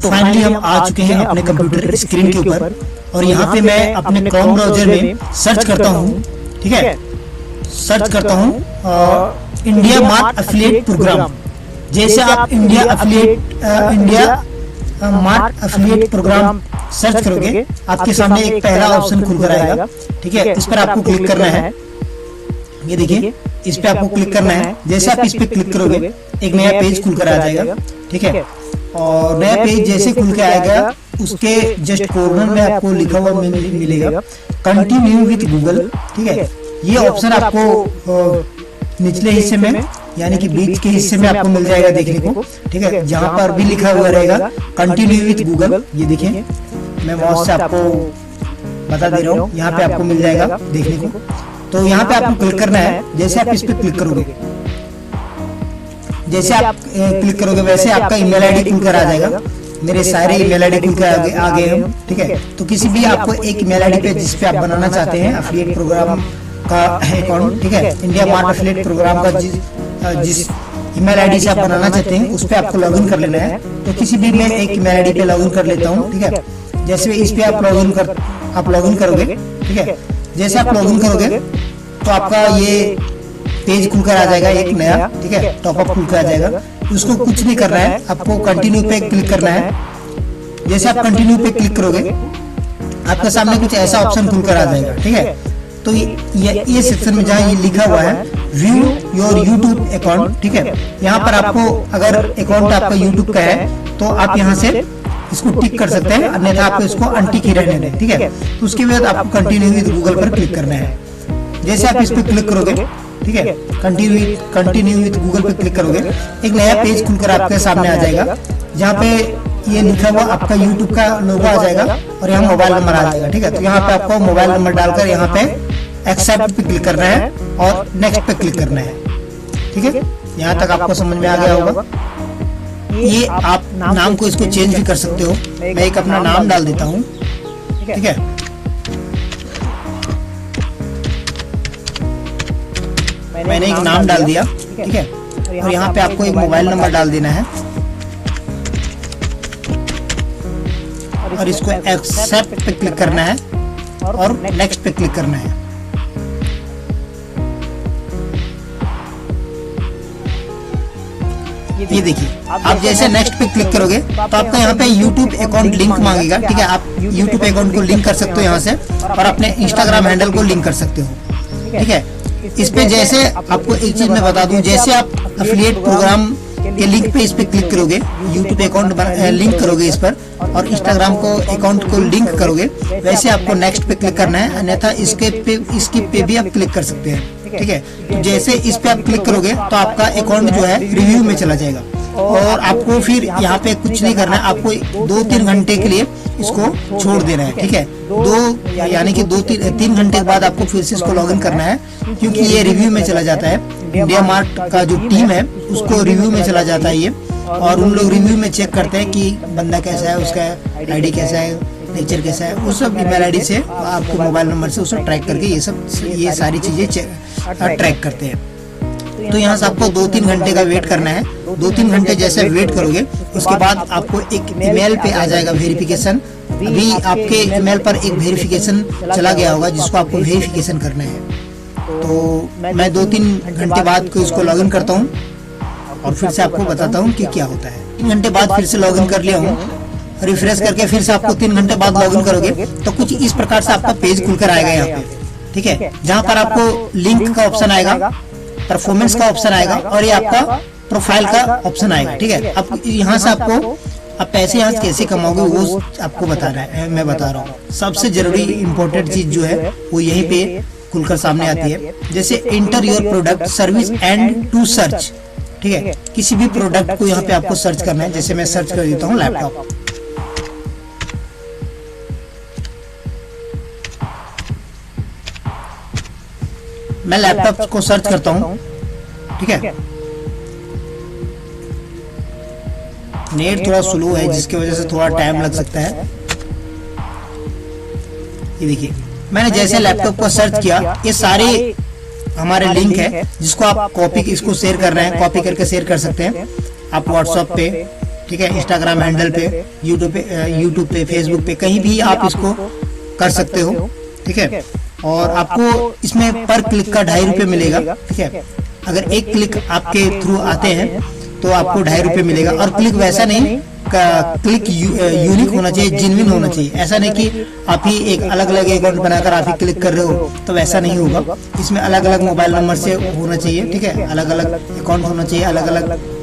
तो फाइनली हम आ चुके हैं अपने कंप्यूटर स्क्रीन के ऊपर और यहाँ पे मैं अपने क्रोम ब्राउजर में सर्च करता हूँ। ठीक है, सर्च करता हूँ इंडिया मार्ट एफिलिएट प्रोग्राम। जैसे आप India mart affiliate program search करोगे आपके सामने एक पहला ऑप्शन खुलकर आएगा। ठीक है, इस पर आपको क्लिक करना है। ये देखिए, इस पे आपको क्लिक करना है। जैसे आप इस पे क्लिक करोगे एक नया पेज खुलकर आ जाएगा। ठीक है, और नया पेज जैसे खुल के आएगा उसके जस्ट कॉर्नर में आपको लिखा हुआ मिलेगा कंटिन्यू विद गूगल। ठीक है, ये ऑप्शन आपको निचले हिस्से में यानी कि बीच के हिस्से में आपको मिल जाएगा देखने को। ठीक है, जहाँ पर भी लिखा हुआ रहेगा कंटिन्यू विद गूगल। ये देखिए, मैं माउस से आपको बता दे रहा हूँ, यहाँ पे आपको मिल जाएगा देखने को। तो यहाँ पे आपको क्लिक करना है। जैसे आप इस पे क्लिक करोगे, जैसे आप क्लिक करोगे वैसे आपका ईमेल आईडी खुलकर आ जाएगा। मेरे सारे ईमेल आईडी खुलकर आ गए हैं। ठीक है, तो किसी भी आपको एक ईमेल आईडी पे जिस पे आप बनाना चाहते हैं एफिलिएट प्रोग्राम का अकाउंट, ठीक है, इंडिया मार्ट एफिलिएट प्रोग्राम का जिस ईमेल आईडी से आप बनाना चाहते हैं उस पे आपको लॉगिन कर लेना है। तो किसी भी मैं एक ईमेल आईडी पे लॉगिन कर लेता हूँ। ठीक है, जैसे इस पे आप लॉगिन करोगे। ठीक है, जैसे आप लॉगिन करोगे तो आपका ये पेज खुलकर आ जाएगा एक नया। ठीक है, टॉपअप खुलकर आ जाएगा। उसको कुछ नहीं करना है, आपको कंटिन्यू पे क्लिक करना है। जैसे आप कंटिन्यू पे क्लिक करोगे आपके सामने कुछ ऐसा ऑप्शन खुलकर आ जाएगा। ठीक है, तो ये सेक्शन में जहाँ ये लिखा हुआ है व्यू योर यूट्यूब अकाउंट। ठीक है, यहाँ पर आपको अगर अकाउंट आपका यूट्यूब का है तो आप यहाँ से इसको टिक कर सकते हैं, अन्यथा आपको इसको अनटिक ही रहने दें। ठीक है, तो उसके बाद आपको कंटिन्यू विद गूगल पर क्लिक करना है। जैसे आप इस पे क्लिक करोगे, ठीक है, कंटिन्यू विद गूगल पे क्लिक करोगे एक नया पेज खुलकर आपके सामने आ जाएगा जहाँ पे ये लिखा हुआ आपका यूट्यूब का लोगो आ जाएगा और यहाँ मोबाइल नंबर आ जाएगा। ठीक है, तो यहाँ पे आपको मोबाइल नंबर डालकर यहाँ पे एक्सेप्ट पे क्लिक करना है और नेक्स्ट पे क्लिक करना है। ठीक है, यहाँ तक आपको समझ में आ गया होगा। ये आप नाम को इसको चेंज भी कर सकते हो। मैं एक अपना नाम डाल देता हूँ। ठीक है, मैंने एक नाम डाल दिया। ठीक है, और यहाँ पे आपको एक मोबाइल नंबर डाल देना है और इसको एक्सेप्ट पे क्लिक करना है और नेक्स्ट पे क्लिक करना है। ये देखिए, आप जैसे नेक्स्ट पे क्लिक करोगे तो आपका यहाँ पे YouTube अकाउंट लिंक मांगेगा। ठीक है, आप YouTube अकाउंट को लिंक कर सकते हो यहाँ से और अपने Instagram हैंडल को लिंक कर सकते हो। ठीक है, इस पे जैसे आपको एक चीज मैं बता दूं, जैसे आप एफिलिएट प्रोग्राम के लिंक पे इस पे क्लिक करोगे, YouTube अकाउंट लिंक करोगे इस पर और Instagram को अकाउंट को लिंक करोगे, वैसे आपको नेक्स्ट पे क्लिक करना है, अन्यथा इसके पे भी आप क्लिक कर सकते हैं। ठीक है, तो जैसे इस पे आप क्लिक करोगे तो आपका अकाउंट जो है रिव्यू में चला जाएगा और आपको फिर यहाँ पे कुछ नहीं करना है, आपको 2-3 घंटे के लिए इसको छोड़ देना है। ठीक है, यानी कि 2-3 घंटे के बाद आपको फिर से इसको लॉगिन करना है, क्योंकि ये रिव्यू में चला जाता है। इंडिया मार्ट का जो टीम है उसको रिव्यू में चला जाता है ये, और उन लोग रिव्यू में चेक करते हैं कि बंदा कैसा है, उसका आईडी कैसा है, नेचर कैसा है, वो सब ईमेल आईडी से आपको मोबाइल नंबर से उसको ट्रैक करके ये सारी चीजें ट्रैक करते हैं। तो यहाँ से आपको 2-3 घंटे का वेट करना है। 2-3 घंटे जैसे वेट करोगे उसके बाद आपको एक ईमेल पे आ जाएगा वेरिफिकेशन। अभी आपके ईमेल पर एक वेरिफिकेशन चला गया होगा जिसको आपको वेरिफिकेशन करना है। तो मैं 2-3 घंटे बाद को इसको लॉगिन करता हूँ और फिर से आपको बताता हूँ कि क्या होता है। 3 घंटे बाद फिर से लॉगिन कर लिया हूँ, रिफ्रेश करके फिर से आपको 3 घंटे बाद लॉगिन करोगे तो कुछ इस प्रकार से आपका पेज खुलकर आएगा यहाँ पे। ठीक है, जहाँ पर आपको लिंक का ऑप्शन आएगा, परफॉर्मेंस का ऑप्शन आएगा और ये आपका प्रोफाइल का ऑप्शन आएगा। ठीक है, अब यहाँ से आपको आप पैसे यहाँ कैसे कमाओगे वो आपको बता रहा है, मैं बता रहा हूँ। सबसे जरूरी इंपॉर्टेंट चीज जो है वो यहीं पे खुलकर सामने आती है। जैसे enter your product service and to search. ठीक है, किसी भी प्रोडक्ट को यहाँ पे आपको सर्च करना है। जैसे मैं सर्च कर देता हूँ लैपटॉप। मैं लैपटॉप को सर्च करता हूँ। ठीक है, नेट थोड़ा स्लो है जिसकी वजह से थोड़ा टाइम लग सकता है। ये देखिए, मैंने जैसे लैपटॉप को सर्च किया, ये सारे हमारे लिंक है जिसको आप कॉपी इसको शेयर कर रहे हैं, कॉपी करके शेयर कर सकते हैं आप व्हाट्सएप पे, ठीक है, इंस्टाग्राम हैंडल पे, यूट्यूब पे, फेसबुक पे, कहीं भी आप इसको कर सकते हो। ठीक है, और आपको इसमें पर क्लिक का 2.5 रुपये मिलेगा। ठीक है, अगर एक क्लिक आपके थ्रू आते हैं तो आपको 2.5 रुपये मिलेगा। और क्लिक वैसा नहीं, क्लिक यूनिक होना चाहिए, जेन्युइन होना चाहिए। ऐसा नहीं कि आप ही एक अलग अलग अकाउंट बनाकर आप ही क्लिक कर रहे हो, तो वैसा नहीं होगा। इसमें अलग अलग मोबाइल नंबर से होना चाहिए। ठीक है, अलग अलग अकाउंट होना चाहिए, अलग अलग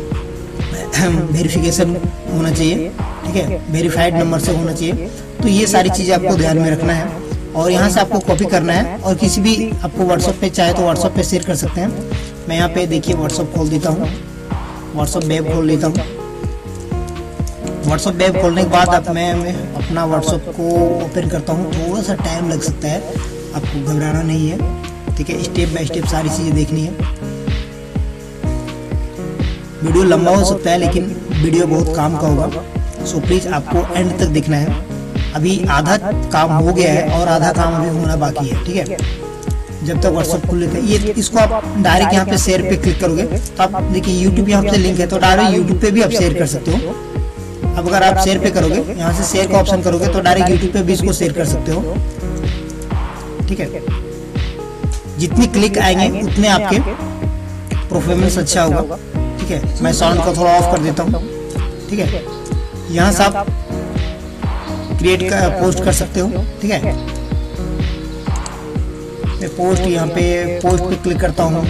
वेरिफिकेशन होना चाहिए। ठीक है, वेरीफाइड नंबर से होना चाहिए। तो ये सारी चीजें आपको ध्यान में रखना है और यहाँ से आपको कॉपी करना है और किसी भी आपको व्हाट्सएप पे चाहे तो व्हाट्सएप पे शेयर कर सकते हैं। मैं यहाँ पे देखिए व्हाट्सएप खोल देता हूँ, व्हाट्सएप वेब खोल लेता हूँ। व्हाट्सएप वेब खोलने के बाद अब मैं अपना व्हाट्सएप को ओपन करता हूँ। थोड़ा सा टाइम लग सकता है, आपको घबराना नहीं है। ठीक है, स्टेप बाय स्टेप सारी चीज़ें देखनी है। वीडियो लंबा हो सकता है लेकिन वीडियो बहुत काम का होगा, सो प्लीज़ आपको एंड तक देखना है। अभी आधा काम हो गया है और आधा काम अभी होना बाकी है। ठीक है, जब तक व्हाट्सएप खुल लेते हैं ये, इसको आप डायरेक्ट यहाँ पे शेयर पे क्लिक करोगे तो आप देखिए यूट्यूब यहाँ पे लिंक है, तो डायरेक्ट यूट्यूब पे भी आप शेयर कर सकते हो। अब अगर आप शेयर पे करोगे, यहाँ से शेयर का ऑप्शन करोगे तो डायरेक्ट यूट्यूब पे भी इसको शेयर कर सकते हो। ठीक है, जितनी क्लिक आएंगे उतने आपके परफॉर्मेंस अच्छा होगा। ठीक है, मैं साउंड को थोड़ा ऑफ कर देता हूँ। ठीक है, यहाँ से आप क्रिएट का पोस्ट कर सकते हो। ठीक है, मैं पोस्ट यहाँ पे पोस्ट पे क्लिक करता हूँ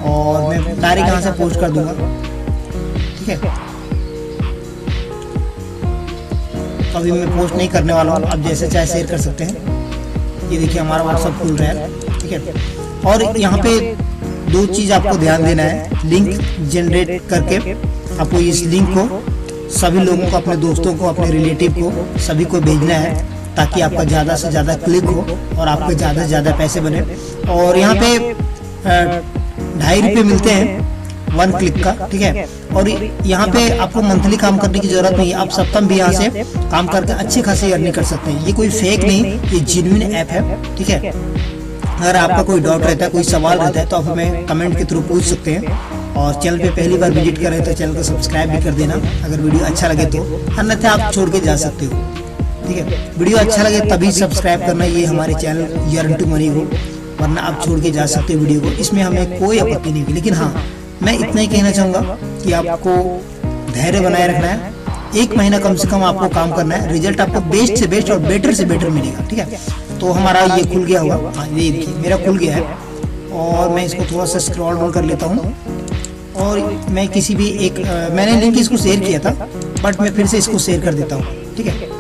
और मैं डायरेक्ट यहाँ से पोस्ट कर दूंगा। ठीक है, तो अभी मैं पोस्ट नहीं करने वाला हूँ, आप जैसे चाहे शेयर कर सकते हैं। ये देखिए हमारा व्हाट्सएप खुल रहा है। ठीक है, और यहाँ पे 2 चीज़ आपको ध्यान देना है। लिंक जनरेट करके आपको इस लिंक को सभी लोगों को, अपने दोस्तों को, अपने रिलेटिव को, सभी को भेजना है ताकि आपका ज़्यादा से ज़्यादा क्लिक हो और आपके ज़्यादा से ज़्यादा पैसे बने। और यहाँ पे 2.5 रुपये मिलते हैं 1 क्लिक का। ठीक है, और यहाँ पे आपको मंथली काम करने की जरूरत नहीं है, आप सप्ताह भी यहाँ से काम करके अच्छी खासी अर्निंग कर सकते हैं। ये कोई फेक नहीं, ये जेन्युइन ऐप है। ठीक है, अगर आपका कोई डाउट रहता है, कोई सवाल रहता है तो आप हमें कमेंट के थ्रू पूछ सकते हैं। और चैनल पे पहली बार विजिट कर रहे हैं तो चैनल को सब्सक्राइब भी कर देना अगर वीडियो अच्छा लगे तो, अन्यथा आप छोड़ के जा सकते हो। ठीक है, वीडियो अच्छा लगे तभी सब्सक्राइब करना, ये हमारे चैनल अर्न टू मनी को, वरना आप छोड़ के जा सकते हो वीडियो को। इसमें हमें कोई आपत्ति नहीं होगी। लेकिन हाँ, मैं इतना ही कहना चाहूँगा कि आपको धैर्य बनाए रखना है। 1 महीना कम से कम आपको काम करना है, रिजल्ट आपको बेस्ट से बेस्ट और बेटर से बेटर मिलेगा। ठीक है, तो हमारा ये खुल गया होगा। हाँ, ये देखिए मेरा खुल गया है और मैं इसको थोड़ा सा स्क्रॉल डाउन कर लेता हूँ। और मैं किसी भी एक मैंने लिंक इसको शेयर किया था, बट मैं फिर से इसको शेयर कर देता हूँ। ठीक है,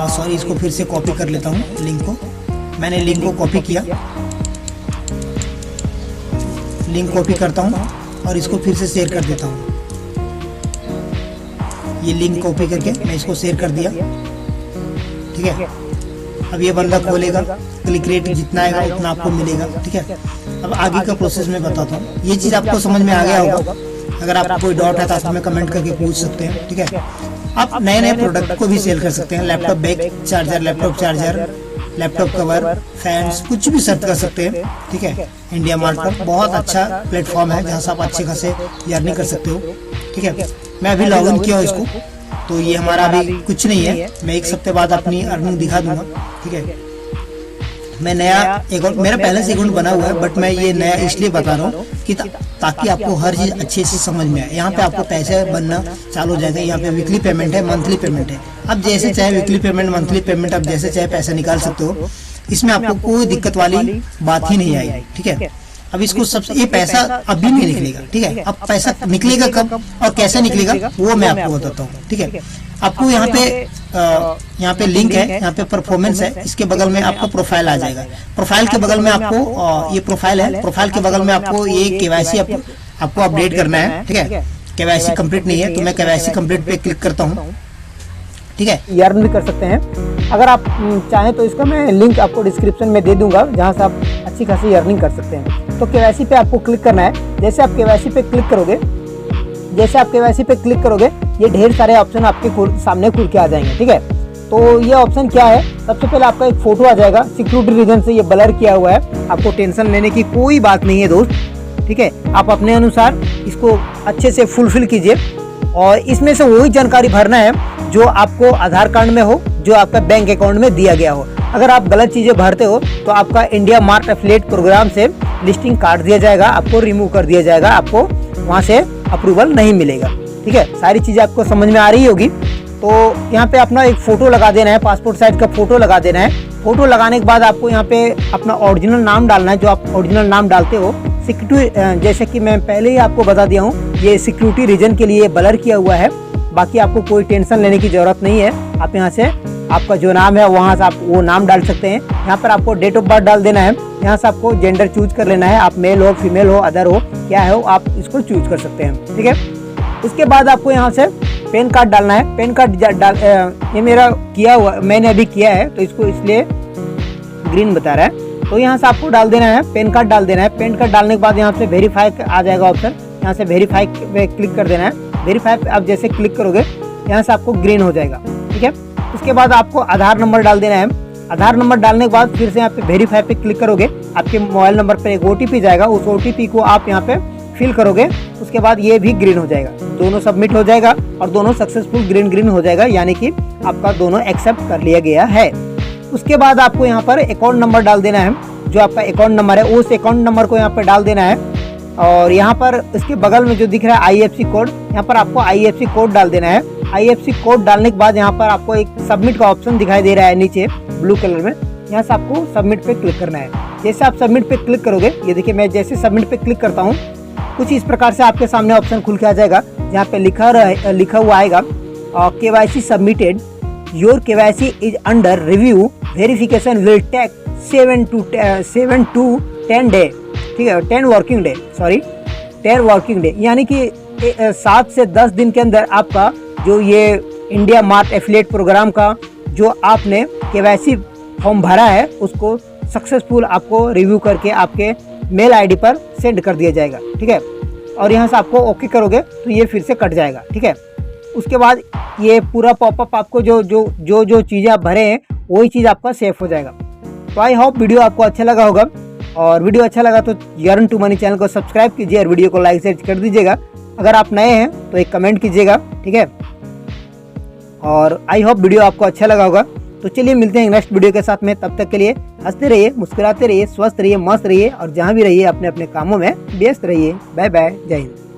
सॉरी, इसको फिर से कॉपी कर लेता हूँ लिंक को। मैंने लिंक को कॉपी किया, लिंक कॉपी करता हूँ और इसको फिर से शेयर कर देता हूँ। ये लिंक कॉपी करके मैं इसको शेयर कर दिया। ठीक है, अब ये बंदा खोलेगा, क्लिक रेट जितना आएगा उतना आपको मिलेगा। ठीक है, अब आगे का प्रोसेस मैं बताता हूँ। ये चीज़ आपको समझ में आ गया होगा। अगर आपको कोई डाउट है तो आप हमें कमेंट करके पूछ सकते हैं। ठीक है, आप नए नए प्रोडक्ट को भी सेल कर सकते हैं। Laptop bag charger, laptop charger, laptop cover, fans, कुछ भी सर्च कर सकते हैं। ठीक है, इंडिया मार्ट पर बहुत अच्छा प्लेटफॉर्म है जहाँ से आप अच्छे खासे अर्निंग कर सकते हो। ठीक है, मैं अभी लॉग इन किया हूँ इसको, तो ये हमारा अभी कुछ नहीं है। मैं 1 हफ्ते बाद अपनी अर्निंग दिखा दूंगा। ठीक है, मैं नया अकाउंट, मेरा पहले से अकाउंट बना हुआ है, बट मैं ये नया इसलिए बता रहा हूँ कि ताकि आपको हर चीज़ अच्छे से समझ में आए। यहाँ पे आपको पैसे बनना चालू हो जाएगा। यहाँ पे वीकली पेमेंट है, मंथली पेमेंट है। अब जैसे चाहे वीकली पेमेंट, मंथली पेमेंट, आप जैसे चाहे पैसा निकाल सकते हो। इसमें आपको कोई दिक्कत वाली बात ही नहीं आएगी। ठीक है, अब इसको सबसे, ये पैसा अभी नहीं निकलेगा। ठीक है, अब पैसा निकलेगा कब और कैसे निकलेगा वो मैं आपको बताता हूँ। ठीक है, आपको यहाँ पे लिंक है, यहाँ पे परफॉर्मेंस है, इसके बगल में आपका प्रोफाइल आ जाएगा। प्रोफाइल के बगल में आपको ये प्रोफाइल है, प्रोफाइल के बगल में आपको ये केवाईसी आपको अपडेट करना है। ठीक है, केवाईसी कंप्लीट नहीं है तो मैं केवाईसी कंप्लीट पे क्लिक करता हूँ। ठीक है, ये अर्न भी कर सकते हैं। अगर आप चाहें तो इसका मैं लिंक आपको डिस्क्रिप्शन में दे दूंगा, जहां से आप अच्छी खासी अर्निंग कर सकते हैं। तो केवाईसी पे आपको क्लिक करना है। जैसे आप केवाईसी पे क्लिक करोगे, ये ढेर सारे ऑप्शन आपके सामने खुल के आ जाएंगे। ठीक है, तो ये ऑप्शन क्या है, सबसे पहले आपका एक फोटो आ जाएगा। सिक्योरिटी रीजन से ये ब्लर किया हुआ है, आपको टेंशन लेने की कोई बात नहीं है दोस्त। ठीक है। आप अपने अनुसार इसको अच्छे से फुलफिल कीजिए और इसमें से वही जानकारी भरना है जो आपको आधार कार्ड में हो, जो आपका बैंक अकाउंट में दिया गया हो। अगर आप गलत चीज़ें भरते हो तो आपका इंडिया मार्ट एफिलिएट प्रोग्राम से लिस्टिंग काट दिया जाएगा, आपको रिमूव कर दिया जाएगा, आपको वहाँ से अप्रूवल नहीं मिलेगा। ठीक है, सारी चीज़ें आपको समझ में आ रही होगी। तो यहाँ पे अपना एक फ़ोटो लगा देना है, पासपोर्ट साइज का फ़ोटो लगा देना है। फ़ोटो लगाने के बाद आपको यहाँ पे अपना ओरिजिनल नाम डालना है, जो आप ओरिजिनल नाम डालते हो। सिक्योरिटी, जैसे कि मैं पहले ही आपको बता दिया हूँ, ये सिक्योरिटी रीजन के लिए ब्लर किया हुआ है, बाकी आपको कोई टेंशन लेने की ज़रूरत नहीं है। आप यहाँ से आपका जो नाम है वहाँ से आप वो नाम डाल सकते हैं। यहाँ पर आपको डेट ऑफ बर्थ डाल देना है। यहाँ से आपको जेंडर चूज कर लेना है, आप मेल हो, फीमेल हो, अदर हो, क्या है हो, आप इसको चूज कर सकते हैं। ठीक है, उसके बाद आपको यहाँ से पैन कार्ड डालना है। पैन कार्ड ये मेरा किया हुआ, मैंने अभी किया है तो इसको इसलिए ग्रीन बता रहा है। तो यहाँ से आपको डाल देना है, पैन कार्ड डाल देना है। पैन कार्ड डालने के बाद यहाँ से वेरीफाई आ जाएगा ऑप्शन, यहाँ से वेरीफाई पे क्लिक कर देना है। वेरीफाई पे आप जैसे क्लिक करोगे यहाँ से आपको ग्रीन हो जाएगा। ठीक है, उसके बाद आपको आधार नंबर डाल देना है। आधार नंबर डालने के बाद फिर से यहाँ पे वेरीफाई पे क्लिक करोगे, आपके मोबाइल नंबर पर एक OTP जाएगा, उस OTP को आप यहाँ पे फिल करोगे। उसके बाद ये भी ग्रीन हो जाएगा, दोनों सबमिट हो जाएगा और दोनों सक्सेसफुल ग्रीन हो जाएगा, यानी कि आपका दोनों एक्सेप्ट कर लिया गया है। उसके बाद आपको यहाँ पर अकाउंट नंबर डाल देना है, जो आपका अकाउंट नंबर है उस अकाउंट नंबर को यहाँ पर डाल देना है। और यहाँ पर इसके बगल में जो दिख रहा है IFSC कोड, यहाँ पर आपको IFSC कोड डाल देना है। IFSC कोड डालने के बाद यहाँ पर आपको एक सबमिट का ऑप्शन दिखाई दे रहा है नीचे ब्लू कलर में, यहाँ से आपको सबमिट पे क्लिक करना है। जैसे आप सबमिट पे क्लिक करोगे, ये देखिए मैं जैसे सबमिट पे क्लिक करता हूँ, कुछ इस प्रकार से आपके सामने ऑप्शन खुल के आ जाएगा, जहाँ पे लिखा हुआ आएगा KYC submitted, your KYC is under review, verification will take 7 to 10 day. ठीक है, 10 working day, sorry 10 working day, यानी कि 7 से 10 दिन के अंदर आपका जो ये इंडिया मार्ट एफिलिएट प्रोग्राम का जो आपने KYC फॉर्म भरा है उसको सक्सेसफुल आपको रिव्यू करके आपके मेल ID पर सेंड कर दिया जाएगा। ठीक है, और यहाँ से आपको ओके करोगे तो ये फिर से कट जाएगा। ठीक है, उसके बाद ये पूरा पॉपअप आपको जो चीज़ें आप भरे हैं वही चीज़ आपका सेव हो जाएगा। तो आई होप वीडियो आपको अच्छा लगा होगा, और वीडियो अच्छा लगा तो अर्न टू मनी चैनल को सब्सक्राइब कीजिए और वीडियो को लाइक शेयर कर दीजिएगा। अगर आप नए हैं तो एक कमेंट कीजिएगा। ठीक है, और आई होप वीडियो आपको अच्छा लगा होगा। तो चलिए मिलते हैं नेक्स्ट वीडियो के साथ में, तब तक के लिए हंसते रहिए, मुस्कुराते रहिए, स्वस्थ रहिए, मस्त रहिए और जहाँ भी रहिए अपने अपने कामों में व्यस्त रहिए। बाय बाय, जय हिंद।